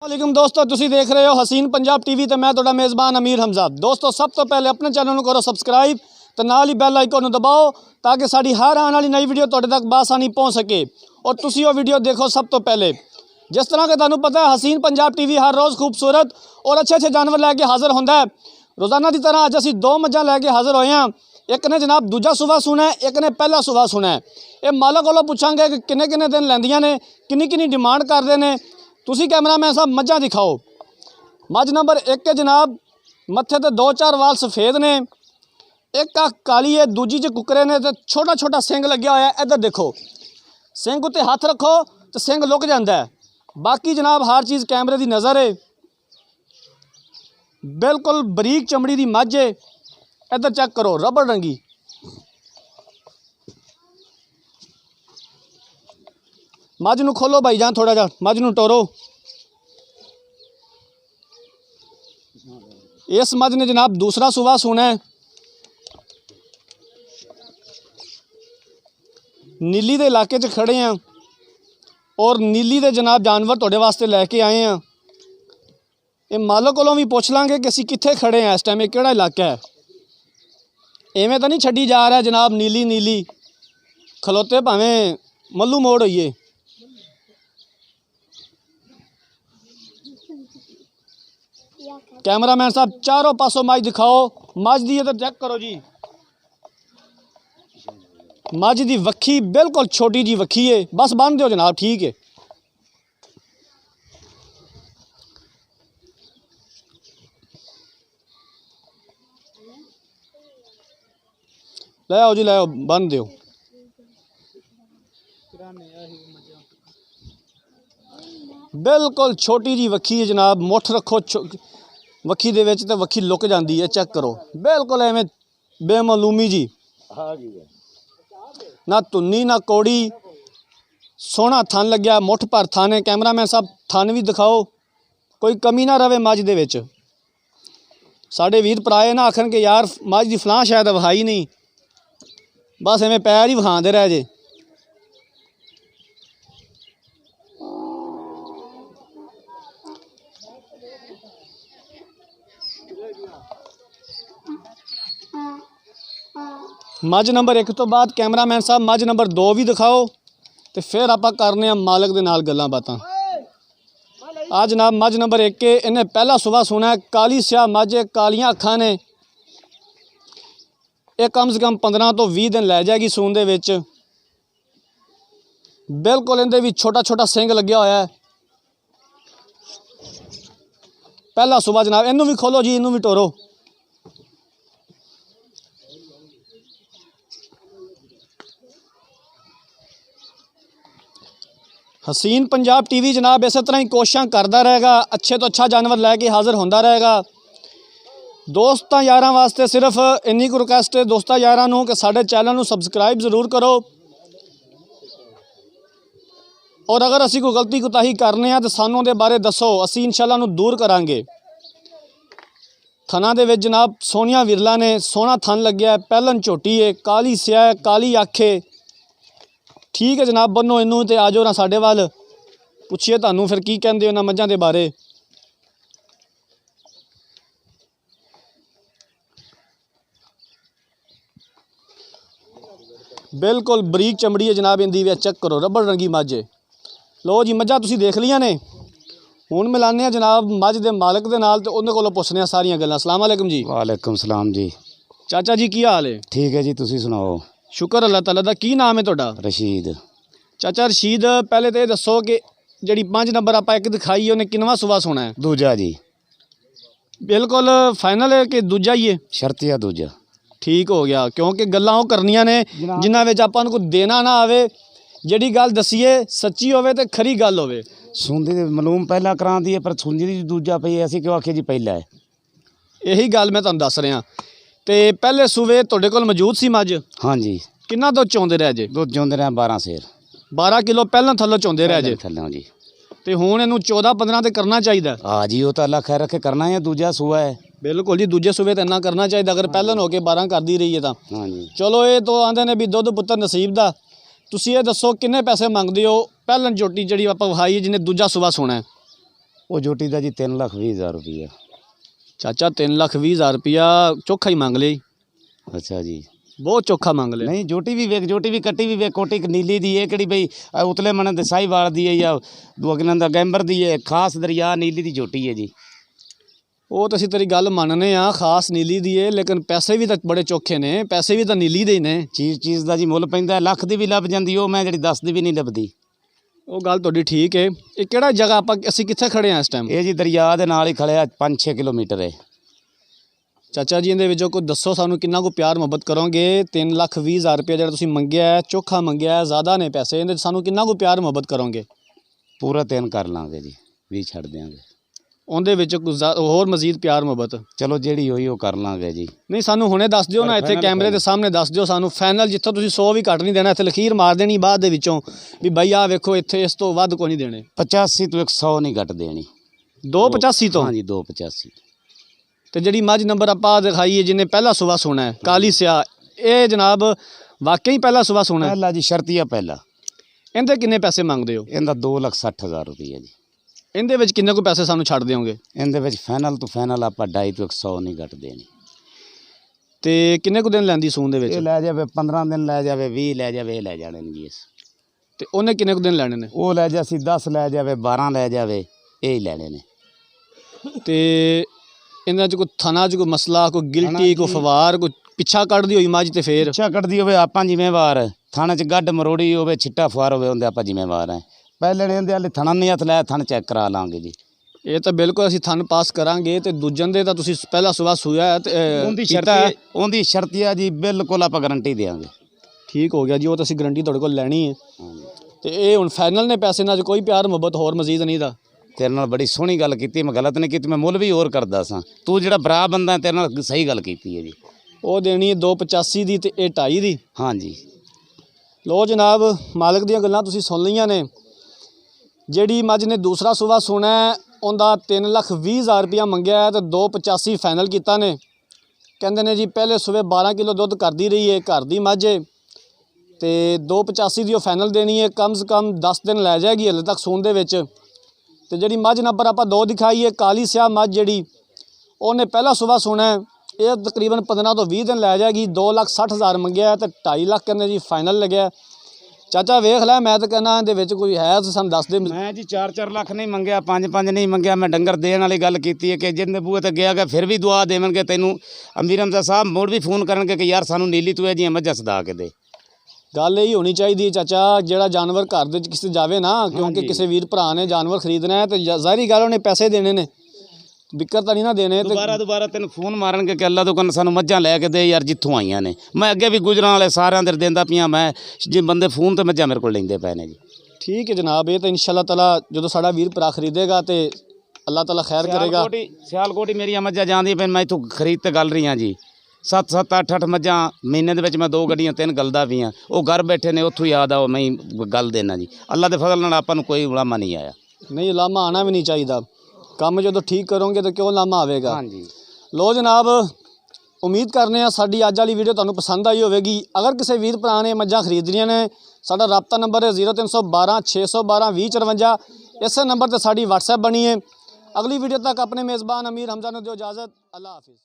वालेकुम दोस्तों, तुसी देख रहे हो हसीन पंजाब टीवी तो मैं तुहाडा मेज़बान अमीर हमजा। दोस्तों सब तो पहले अपने चैनल को करो सबसक्राइब तो नाल ही बैल आइकन दबाओ ताकि साड़ी हर आने वाली नई वीडियो तुहाडे तक बासानी पहुँच सके और तुसी वो वीडियो देखो सब तो पहले। जिस तरह के तुहानू पता है हसीन पंजाब टीवी हर रोज़ खूबसूरत और अच्छे अच्छे जानवर लैके हाज़र होंदा है। रोज़ाना की तरह अज असी दो मझां लैके हाज़र होए हैं। एक ने जनाब दूजा सुबह सुना है, एक ने पहला सुबह सुना है। ये मालक कोलों पुछांगे कि किन्ने किन्ने दिन लैंदियां ने, किन्नी किन्नी डिमांड करते हैं। तुसी कैमरामैन साहब मझां दिखाओ। मझ नंबर 1 के जनाब मत्थे ते 2-4 वाल सफ़ेद ने, एक अख काली है, दूजी च कुकरे ने ते छोटा छोटा सिंग लग्या होया। इधर देखो, सिंग उत्ते हथ रखो तो सिंग लुक जाता है। बाकी जनाब हर चीज़ कैमरे की नज़र है। बिल्कुल बरीक चमड़ी की मझ है। इधर चेक करो, रबड़ रंगी। मझ नूं खोलो भाई जान, थोड़ा जा मझ नूं टोरो। इस मझ ने जनाब दूसरा सुबह सुना है। नीली दे इलाके च खड़े हैं और नीली दे जनाब जानवर तुहाडे वास्ते लैके आए हैं। ये मालक कोलों भी पुछ लांगे कि असीं कित्थे खड़े हैं इस टाइम, ये किहड़ा इलाका है। इवें तो नहीं छड्डी जा रहा जनाब नीली नीली, खलोते भावें मल्लू मोड़ होइए। कैमरामैन साहब चारों पासों मझ दिखाओ। मझ दी इधर चेक करो जी। मझ दी वक्खी बिल्कुल छोटी जी वक्खी है। बस बन दो जनाब, ठीक है। ले आओ जी, ले आओ, बन दो। बिल्कुल छोटी जी वक्खी है जनाब। मुठ रखो वक्खी दे विच ते वक्खी लुक जाती है। चेक करो, बिल्कुल एवें बेमालूमी जी, ना धुन्नी ना कौड़ी। सोहना थन लग्या, मुठ भर थन है। कैमरामैन साहब थन भी दिखाओ, कोई कमी ना रवे मझ दे विच। साडे वीर भराए ना आखन के यार मझ दी फलां शायद वहाई नहीं, बस एवें पैर ही विखांदे रह जे। मझ नंबर 1 तो बाद कैमरामैन साहब मझ नंबर 2 भी दिखाओ तो फिर आप करने मालक दे नाल गल्लां बातां। आ जनाब मझ नंबर 1 के इन्हें पहला सुबह सुना है। काली स्याह मझ, कालियां अखां ने। ये कम से कम 15 तो 20 दिन लै जाएगी सून दे विच। बिल्कुल इहदे भी छोटा छोटा सिंग लग्या होया है। पहला सुबह जनाब। इनू भी खोलो जी, इनू भी टोरो। हसीन पंजाब टीवी जनाब इस तरह ही कोशिशें करता रहेगा, अच्छे तो अच्छा जानवर लैके हाज़र होंदा रहेगा। दोस्तां यारां वास्ते सिर्फ इन्नी को रिक्वेस्ट है दोस्तां यारां नूं कि साडे चैनल नूं सबसक्राइब जरूर करो। और अगर असी कोई गलती कोताही करने हैं तो सानू दे बारे दसो, असी इंशाअल्लाह नूं दूर करांगे। थना दे विच जनाब सोहनियां विरला ने, सोहना थन लग्या है, पहलन झोटी है, काली स्याह, काली अख है। ठीक है जनाब, बनो इनू तो आ जाओ ना साडे वाल, पुछिए तुहानू फिर की कहंदे हो इन्हां मझां दे बारे। बिल्कुल बरीक चमड़ी है जनाब इंदी भी। चेक करो, रबड़ रंगी मझ है। लो जी मझां तुसीं देख लियां ने। हुण मिलाने जनाब मझ दे मालक दे नाल ते उहदे कोलों पुछने आ सारियां गल्लां। अस्सलाम वालेकुम जी। वालेकुम सलाम जी। चाचा जी की हाल है? ठीक है जी, तुसी सुनाओ। शुक्र अल्लाह ताला दा। की नाम है तुहाडा? रशीद। चाचा रशीद, पहले तो ये दसो कि जिहड़ी 5 नंबर आप एक दिखाई उन्हें किनवा सुबह सुना है? दूजा जी। बिल्कुल फाइनल है कि दूजा ही है? शर्तिया दूजा। ठीक हो गया, क्योंकि गल्लां वो करनियां ने जिन्हां विच आपां नूं कोई देना ना आवे। जिहड़ी गल दसीए सच्ची होवे ते खरी गल होवे। सुंदी दे मालूम पहला करांदी है पर सुंदी दी दूजा पई, ऐसी क्यों आखे जी पहला है? यही गल मैं तुहानूं दस रहा। ते पहले सूबे तुहाडे कोल मौजूद सी मझ? हाँ जी। किन्ना दुध चोंदे रह जे? दुध चोंदे रहे 12 सेर। 12 किलो पहलां थल्लों चोंदे रह जे? थल्लों जी। ते हुण इहनूं 14-15 ते करना चाहिदा? हाँ जी, वो तो अल्लाह खैर रखे करना है, दूजा सूआ है। बिल्कुल जी, दूजे सूबे तो इन्ना करना चाहिए। अगर पहलन हो के 12 करती रही है तो हाँ जी। चलो ये तो आंदे ने भी दुध पुत्तर नसीब दा। तुसीं ये दसो किन्ने पैसे मंगदे हो पहलन झोटी जिहड़ी आपां वहाई जिन्हें दूजा सूबा सोना है? ਉਹ ਜੋਟੀ ਦਾ ਜੀ 3,20,000 ਰੁਪਈਆ। ਚਾਚਾ 3,20,000 ਰੁਪਇਆ ਚੋਖਾ ਹੀ ਮੰਗ ਲਿਆ ਜੀ। ਅੱਛਾ ਜੀ, ਬਹੁਤ ਚੋਖਾ ਮੰਗ ਲਿਆ। ਨਹੀਂ ਜੋਟੀ ਵੀ ਵੇਖ, ਜੋਟੀ ਵੀ ਕੱਟੀ ਵੀ ਵੇਖ, ਕੋਟੀ ਨੀਲੀ ਦੀ ਹੈ ਕਿਹੜੀ ਬਈ ਉਤਲੇ ਮਨ ਦੇ ਸਾਹੀਵਾਲ ਦੀ ਹੈ ਜਾਂ ਦੁਗਨਾਂ ਦਾ ਗੈਂਬਰ ਦੀ ਹੈ, ਖਾਸ ਦਰਿਆ ਨੀਲੀ ਦੀ ਜੋਟੀ ਹੈ ਜੀ। ਉਹ ਤਾਂ ਅਸੀਂ ਤੇਰੀ ਗੱਲ ਮੰਨਨੇ ਆ, ਖਾਸ ਨੀਲੀ ਦੀ ਏ, ਲੇਕਿਨ ਪੈਸੇ ਵੀ ਤਾਂ ਬੜੇ ਚੋਖੇ ਨੇ, ਪੈਸੇ ਵੀ ਤਾਂ ਨੀਲੀ ਦੇ ਹੀ ਨੇ। ਚੀਜ਼ ਦਾ ਜੀ ਮੁੱਲ ਪੈਂਦਾ, ਲੱਖ ਦੀ ਵੀ ਲੱਭ ਜਾਂਦੀ, ਉਹ ਮੈਂ ਜਿਹੜੀ 10 ਦੀ ਵੀ ਨਹੀਂ ਲੱਭਦੀ। ਉਹ ਗੱਲ ਤੁਹਾਡੀ ਠੀਕ ਹੈ। ਇਹ ਕਿਹੜਾ ਜਗ੍ਹਾ ਅਸੀਂ ਕਿੱਥੇ ਖੜੇ ਆ ਇਸ ਟਾਈਮ? ਇਹ ਜੀ ਦਰਿਆ ਦੇ ਨਾਲ ਹੀ ਖੜਿਆ 5-6 ਕਿਲੋਮੀਟਰ ਹੈ। ਚਾਚਾ ਜੀ ਇਹਦੇ ਵਿੱਚੋਂ ਕੋਈ ਦੱਸੋ ਸਾਨੂੰ, ਕਿੰਨਾ ਕੁ ਪਿਆਰ ਮੁਹੱਬਤ ਕਰੋਗੇ? 3,20,000 ਰੁਪਇਆ ਜਿਹੜਾ ਤੁਸੀਂ ਮੰਗਿਆ ਹੈ, ਚੋਖਾ ਮੰਗਿਆ ਹੈ, ਜ਼ਿਆਦਾ ਨੇ ਪੈਸੇ, ਇਹਦੇ 'ਚ ਸਾਨੂੰ ਕਿੰਨਾ ਕੁ ਪਿਆਰ ਮੁਹੱਬਤ ਕਰੋਗੇ? ਪੂਰਾ 3 ਕਰ ਲਾਂਗੇ ਜੀ, 20 ਛੱਡ ਦਿਆਂਗੇ। ਉਹਦੇ ਵਿੱਚ ਕੁਝ ਹੋਰ ਮਜ਼ੀਦ ਪਿਆਰ ਮੁਹੱਬਤ? ਚਲੋ ਜਿਹੜੀ ਹੋਈ ਉਹ ਕਰ ਲਾਂਗੇ ਜੀ। ਨਹੀਂ ਸਾਨੂੰ ਹੁਣੇ ਦੱਸ ਦਿਓ ਨਾ, ਇੱਥੇ ਕੈਮਰੇ ਦੇ ਸਾਹਮਣੇ ਦੱਸ ਦਿਓ ਸਾਨੂੰ ਫਾਈਨਲ, ਜਿੱਥੋਂ ਤੁਸੀਂ 100 ਵੀ ਘੱਟ ਨਹੀਂ ਦੇਣਾ, ਇੱਥੇ ਲਖੀਰ ਮਾਰ ਦੇਣੀ ਬਾਅਦ ਦੇ ਵਿੱਚੋਂ ਵੀ ਬਾਈ ਆਹ ਵੇਖੋ ਇੱਥੇ ਇਸ ਤੋਂ ਵੱਧ ਕੋਈ ਨਹੀਂ ਦੇਣੇ। 85 ਤੋਂ 100 ਨਹੀਂ ਘੱਟ ਦੇਣੀ। 285 ਤੋਂ? ਹਾਂਜੀ 285। ਤੇ ਜਿਹੜੀ ਮੱਝ ਨੰਬਰ ਆਪਾਂ ਦਿਖਾਈ ਹੈ ਜਿਹਨੇ ਪਹਿਲਾ ਸੁਬਾ ਸੋਣਾ ਹੈ, ਕਾਲੀ ਸਿਆ, ਇਹ ਜਨਾਬ ਵਾਕਈ ਪਹਿਲਾ ਸੁਬਾ ਸੋਣਾ ਹੈ? ਪਹਿਲਾ ਜੀ, ਸ਼ਰਤੀਆ ਪਹਿਲਾ। ਇਹਦੇ ਕਿੰਨੇ ਪੈਸੇ ਮੰਗਦੇ ਹੋ? ਇਹਦਾ 2,60,000 ਰੁਪਈਆ ਜੀ। ਇਹਦੇ ਵਿੱਚ ਕਿੰਨੇ ਕੁ ਪੈਸੇ ਸਾਨੂੰ ਛੱਡ ਦਿਓਗੇ? ਇਹਦੇ ਵਿੱਚ ਫਾਈਨਲ ਤੋਂ ਫਾਈਨਲ ਆਪਾਂ 2.5 ਤੋਂ 100 ਨਹੀਂ ਘੱਟ ਦੇਣੀ। ਤੇ ਕਿੰਨੇ ਕੁ ਦਿਨ ਲੈਂਦੀ ਸੂਣ ਦੇ ਵਿੱਚ? ਇਹ ਲੈ ਜਾਵੇ 15 ਦਿਨ ਲੈ ਜਾਵੇ, 20 ਲੈ ਜਾਵੇ, ਇਹ ਲੈ ਜਾਣੇ ਨੇ ਜੀ ਇਸ। ਤੇ ਉਹਨੇ ਕਿੰਨੇ ਕੁ ਦਿਨ ਲੈਣੇ ਨੇ? ਉਹ ਲੈ ਜਾਸੀ 10 ਲੈ ਜਾਵੇ, 12 ਲੈ ਜਾਵੇ, ਇਹ ਹੀ ਲੈਣੇ ਨੇ। ਤੇ ਇਹਨਾਂ 'ਚ ਕੋਈ ਥਣਾ 'ਚ ਕੋਈ ਮਸਲਾ, ਕੋਈ ਗਿਲਟੀ, ਕੋਈ ਫਵਾਰ, ਕੋਈ ਪਿੱਛਾ ਕੱਢਦੀ ਹੋਈ ਮੱਝ ਤੇ ਫੇਰ? ਪਿੱਛਾ ਕੱਢਦੀ ਹੋਵੇ ਆਪਾਂ ਜ਼ਿੰਮੇਵਾਰ, ਥਾਣੇ 'ਚ ਗੱਡ ਮਰੋੜੀ ਹੋਵੇ, ਛਿੱਟਾ ਫੁਆਰ ਹੋਵੇ, ਉਹਦੇ ਆਪਾਂ ਜ਼ਿੰਮੇਵਾਰ ਹੈ। ਪਹਿਲੇ ਨੇ ਇਹਦੇ ਵਾਲੇ ਥਣਾ ਨਹੀਂ ਹੱਥ ਲਾਇਆ, ਥਣ ਚੈੱਕ ਕਰਾ ਲਾਂਗੇ ਜੀ। ਇਹ ਤਾਂ ਬਿਲਕੁਲ ਅਸੀਂ ਥਣ ਪਾਸ ਕਰਾਂਗੇ। ਤੇ ਦੂਜਨ ਦੇ ਤਾਂ ਤੁਸੀਂ ਪਹਿਲਾ ਸੁਬਾ ਸੂਇਆ ਹੈ ਤੇ ਉਹਦੀ ਸ਼ਰਤੀਆ ਜੀ, ਬਿਲਕੁਲ ਆਪਾਂ ਗਾਰੰਟੀ ਦੇਵਾਂਗੇ। ਠੀਕ ਹੋ ਗਿਆ ਜੀ, ਉਹ ਤਾਂ ਅਸੀਂ ਗਾਰੰਟੀ ਤੁਹਾਡੇ ਕੋਲ ਲੈਣੀ ਹੈ। ਤੇ ਇਹ ਹੁਣ ਫਾਈਨਲ ਨੇ ਪੈਸੇ ਨਾਲ ਕੋਈ ਪਿਆਰ ਮੁਹੱਬਤ ਹੋਰ ਮਜ਼ੀਦ ਨਹੀਂ ਦਾ? ਤੇਰੇ ਨਾਲ ਬੜੀ ਸੋਹਣੀ ਗੱਲ ਕੀਤੀ, ਮੈਂ ਗਲਤ ਨਹੀਂ ਕੀਤੀ, ਮੈਂ ਮੁੱਲ ਵੀ ਹੋਰ ਕਰਦਾ ਸਾਂ। ਤੂੰ ਜਿਹੜਾ ਭਰਾ ਬੰਦਾ, ਤੇਰੇ ਨਾਲ ਸਹੀ ਗੱਲ ਕੀਤੀ ਹੈ ਜੀ। ਉਹ ਦੇਣੀ ਹੈ 285 ਦੀ ਤੇ ਇਹ 2.5 ਦੀ। ਹਾਂਜੀ ਲੋ ਜਨਾਬ, ਮਾਲਕ ਦੀਆਂ ਗੱਲਾਂ ਤੁਸੀਂ ਸੁਣ ਲਈਆਂ ਨੇ। ਜਿਹੜੀ ਮੱਝ ਨੇ ਦੂਸਰਾ ਸੂਬਾ ਸੋਣਾ ਹੈ, ਉਹਦਾ 3,20,000 ਰੁਪਇਆ ਮੰਗਿਆ ਹੈ ਤੇ 285 ਫਾਈਨਲ ਕੀਤਾ ਨੇ। ਕਹਿੰਦੇ ਨੇ ਜੀ ਪਹਿਲੇ ਸੂਬੇ 12 ਕਿਲੋ ਦੁੱਧ ਕਰਦੀ ਰਹੀ ਹੈ, ਘਰ ਦੀ ਮੱਝ ਹੈ, ਤੇ 285 ਦੀ ਉਹ ਫਾਈਨਲ ਦੇਣੀ ਹੈ। ਕਮ ਸੇ ਕਮ 10 ਦਿਨ ਲੈ ਜਾਏਗੀ ਹਲੇ ਤੱਕ ਸੂਣ ਦੇ ਵਿੱਚ। ਤੇ ਜਿਹੜੀ ਮੱਝ ਨੰਬਰ ਆਪਾਂ 2 ਦਿਖਾਈ ਹੈ, ਕਾਲੀ ਸਿਆਹ ਮੱਝ, ਜਿਹੜੀ ਉਹਨੇ ਪਹਿਲਾ ਸੂਬਾ ਸੋਣਾ ਹੈ, ਇਹ ਤਕਰੀਬਨ 15 ਤੋਂ 20 ਦਿਨ ਲੈ ਜਾਏਗੀ। 2,60,000 ਮੰਗਿਆ ਤੇ 2.5 ਲੱਖ ਕਹਿੰਦੇ ਜੀ ਫਾਈਨਲ ਲੱਗਿਆ। ਚਾਚਾ ਵੇਖ ਲੈ, ਮੈਂ ਤਾਂ ਕਹਿੰਦਾ ਇਹਦੇ ਵਿੱਚ ਕੋਈ ਹੈ ਤਾਂ ਸਾਨੂੰ ਦੱਸ ਦੇ। ਮੈਂ ਜੀ 4-4 ਲੱਖ ਨਹੀਂ ਮੰਗਿਆ, 5-5 ਨਹੀਂ ਮੰਗਿਆ। ਮੈਂ ਡੰਗਰ ਦੇਣ ਵਾਲੀ ਗੱਲ ਕੀਤੀ ਹੈ ਕਿ ਜਿੰਨੇ ਬੂਹੇ ਤੇ ਗਿਆ ਗਾ ਫਿਰ ਵੀ ਦੁਆ ਦੇਵਣਗੇ ਤੈਨੂੰ। ਅਮੀਰ ਹਮਜ਼ਾ ਸਾਹਿਬ ਮੋੜ ਵੀ ਫੋਨ ਕਰਨਗੇ ਕਿ ਯਾਰ ਸਾਨੂੰ ਨੀਲੀ ਤੂੰ ਇਹ ਜਿਹੀਆਂ ਮੱਝਾਂ ਸਦਾ ਕੇ ਦੇ। ਗੱਲ ਇਹੀ ਹੋਣੀ ਚਾਹੀਦੀ ਹੈ ਚਾਚਾ, ਜਿਹੜਾ ਜਾਨਵਰ ਘਰ ਦੇ ਵਿੱਚ ਕਿਸੇ ਜਾਵੇ ਨਾ, ਕਿਉਂਕਿ ਕਿਸੇ ਵੀਰ ਭਰਾ ਨੇ ਜਾਨਵਰ ਖਰੀਦਣਾ ਹੈ ਤੇ ਜ਼ਾਹਿਰੀ ਗੱਲ ਉਹਨੇ ਪੈਸੇ ਦੇਣੇ ਨੇ, ਵਿਕਰ ਤਾਂ ਨਹੀਂ ਨਾ ਦੇਣੇ। ਤੇ ਦੁਬਾਰਾ ਤੈਨੂੰ ਫੋਨ ਮਾਰਨਗੇ ਕਿ ਅੱਲਾ ਤੋਂ ਕੰਨ ਸਾਨੂੰ ਮੱਝਾਂ ਲੈ ਕੇ ਦੇ ਯਾਰ ਜਿੱਥੋਂ ਆਈਆਂ ਨੇ। ਮੈਂ ਅੱਗੇ ਵੀ ਗੁਜਰਾਂ ਵਾਲੇ ਸਾਰਿਆਂ ਦੇ ਦਿੰਦਾ ਪਿਆ, ਮੈਂ ਜੇ ਬੰਦੇ ਫੋਨ ਤੇ ਮੱਝਾਂ ਮੇਰੇ ਕੋਲ ਲੈਂਦੇ ਪਏ ਨੇ ਜੀ। ਠੀਕ ਹੈ ਜਨਾਬ, ਇਹ ਤਾਂ ਇੰਸ਼ਾ ਅੱਲਾਹ ਤਾਲਾ ਜਦੋਂ ਸਾਡਾ ਵੀਰ ਭਰਾ ਖਰੀਦੇਗਾ ਤੇ ਅੱਲਾਹ ਤਾਲਾ ਖੈਰ ਕਰੇਗਾ। ਸਿਆਲਕੋਟ ਹੀ ਮੇਰੀਆਂ ਮੱਝਾਂ ਜਾਂਦੀਆਂ ਪਈਆਂ, ਮੈਂ ਇੱਥੋਂ ਖਰੀਦ ਤੇ ਗੱਲ ਰਹੀ ਹਾਂ ਜੀ। 7-7 8-8 ਮੱਝਾਂ ਮਹੀਨੇ ਦੇ ਵਿੱਚ ਮੈਂ 2 ਗੱਡੀਆਂ 3 ਗਲਦਾ ਵੀ ਹਾਂ। ਉਹ ਘਰ ਬੈਠੇ ਨੇ, ਉੱਥੋਂ ਯਾਦ ਆਓ ਮੈਂ ਗੱਲ ਦੇਣਾ ਜੀ। ਅੱਲਾ ਦੇ ਫਜ਼ਲ ਨਾਲ ਆਪਾਂ ਨੂੰ ਕੋਈ ਉਲਾਮਾ ਨਹੀਂ ਆਇਆ। ਨਹੀਂ, ਉਲਾਮਾ ਆਉਣਾ ਵੀ ਨਹੀਂ ਚਾਹੀਦਾ। ਕੰਮ ਜਦੋਂ ਠੀਕ ਕਰੋਗੇ ਤਾਂ ਕਿਉਂ ਉਲਾਮਾ ਆਵੇਗਾ। ਹਾਂਜੀ ਲੋ ਜਨਾਬ, ਉਮੀਦ ਕਰਨੇ ਆ ਸਾਡੀ ਅੱਜ ਵਾਲੀ ਵੀਡੀਓ ਤੁਹਾਨੂੰ ਪਸੰਦ ਆਈ ਹੋਵੇਗੀ। ਅਗਰ ਕਿਸੇ ਵੀਰ ਭਰਾ ਨੇ ਮੱਝਾਂ ਖਰੀਦਣੀਆਂ ਨੇ, ਸਾਡਾ ਰਾਬਤਾ ਨੰਬਰ ਹੈ 0312 612 2054। ਇਸੇ ਨੰਬਰ ਤੇ ਸਾਡੀ WhatsApp ਬਣੀ ਹੈ। ਅਗਲੀ ਵੀਡੀਓ ਤੱਕ ਆਪਣੇ ਮੇਜ਼ਬਾਨ ਅਮੀਰ ਹਮਜ਼ਾ ਨੂੰ ਦਿਓ ਇਜਾਜ਼ਤ। ਅੱਲਾ ਹਾਫਿਜ਼।